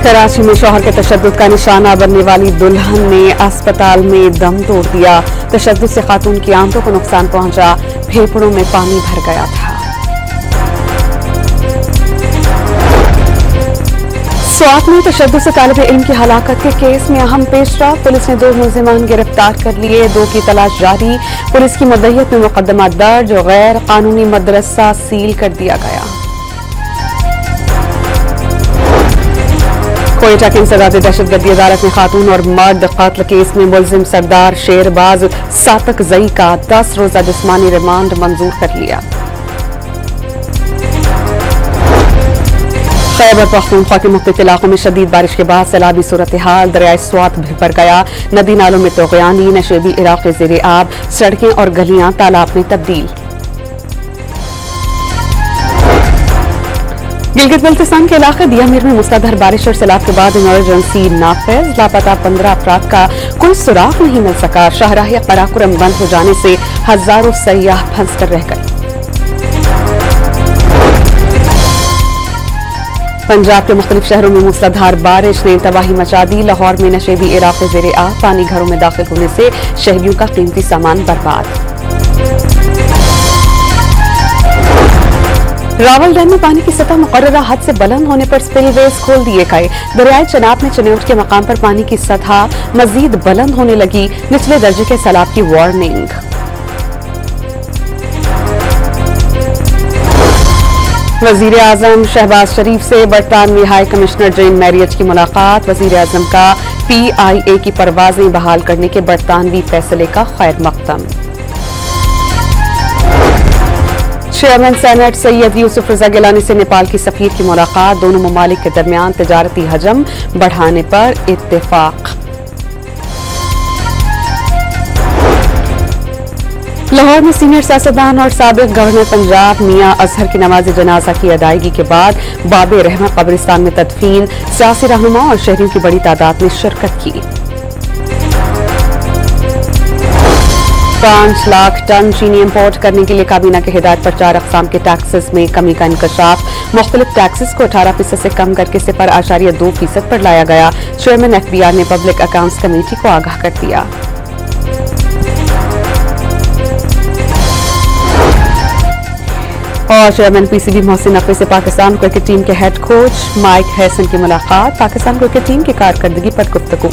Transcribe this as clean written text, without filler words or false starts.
कराची में शौहर के तशद्दुद का निशाना बनने वाली दुल्हन ने अस्पताल में दम तोड़ दिया। तशद्दुद से खातून की आंतों को नुकसान पहुंचा, फेफड़ों में पानी भर गया था। स्वात में तशद्दुद से तालिब इल्म की हलाकत के केस में अहम पेशरफ। पुलिस ने 2 मुल्जिमान गिरफ्तार कर लिए, 2 की तलाश जारी। पुलिस की मुद्दईयत में मुकदमा दर्ज, गैर कानूनी मदरसा सील कर दिया गया। कोयटा की इंसदादी दहशतगर्दी अदालत ने खातून और मर्द कत्ल केस में मुलजिम सरदार शेरबाज सातक जई का 10 रोजा जिस्मानी रिमांड मंजूर कर लिया। खैबर पख्तूनख्वा के मुख्तलिफ इलाकों में शदीद बारिश के बाद सैलाबी सूरत हाल, दरियाए स्वात भर गया, नदी नालों में तोग़यानी, नशेबी इलाके ज़ेरे आब, सड़कें और गलियां तालाब में तब्दील। गिलगित बल्तिस्तान के इलाके दियामीर में मूसलाधार बारिश और सैलाब के बाद इमरजेंसी नाफिज, लापता 15 अफराद का कोई सुराग नहीं मिल सका। शाहराह कराकुरम बंद हो जाने से हजारों सयाह फंस कर रह गए। पंजाब के मुख्तलिफ शहरों में मूसलाधार बारिश ने तबाही मचा दी। लाहौर में नशेबी इलाके ज़ेरे आब, पानी घरों में दाखिल होने से शहरियों का कीमती सामान बर्बाद। रावल डैम में पानी की सतह मुकर्ररा हद से बुलंद होने पर स्पिलवेज खोल दिए गए। दरियाए चनाब में चनेउट के मकाम पर पानी की सतह मजीद बुलंद होने लगी, निचले दर्जे के सैलाब की वार्निंग। वजीर आजम शहबाज शरीफ से बरतानवी हाई कमिश्नर जेन मैरियट की मुलाकात। वजीर आजम का PIA की परवाजें बहाल करने के बरतानवी फैसले का खैर मकदम। चेयरमैन सेनेट सैयद यूसुफ रजा गिलानी से नेपाल की सफीर की मुलाकात। दोनों ममालिक के दरमियान तजारती हजम बढ़ाने पर इत्तेफाक। लाहौर में सीनियर सियासतदान और साबिक गवर्नर पंजाब मियां अजहर की नमाज जनाजा की अदायगी के बाद बाबे रहमत कब्रिस्तान में तदफीन। सियासी रहनुमा और शहरियों की बड़ी तादाद ने शिरकत की। 5 लाख टन चीनी इम्पोर्ट करने के लिए काबीना की हिदायत पर 4 अक़साम के टैक्सेस में कमी का इंकशाफ। मुख्तलिफ टैक्सेस को 18% से कम करके 0.2% पर लाया गया। चेयरमैन FBR ने पब्लिक अकाउंट्स कमेटी को आगाह कर दिया। और चेयरमैन PCB मोहसिन नकवी से पाकिस्तान क्रिकेट टीम के हेड कोच माइक हैसन की मुलाकात। पाकिस्तान क्रिकेट टीम की कारकर्दगी पर गुफ्तगू।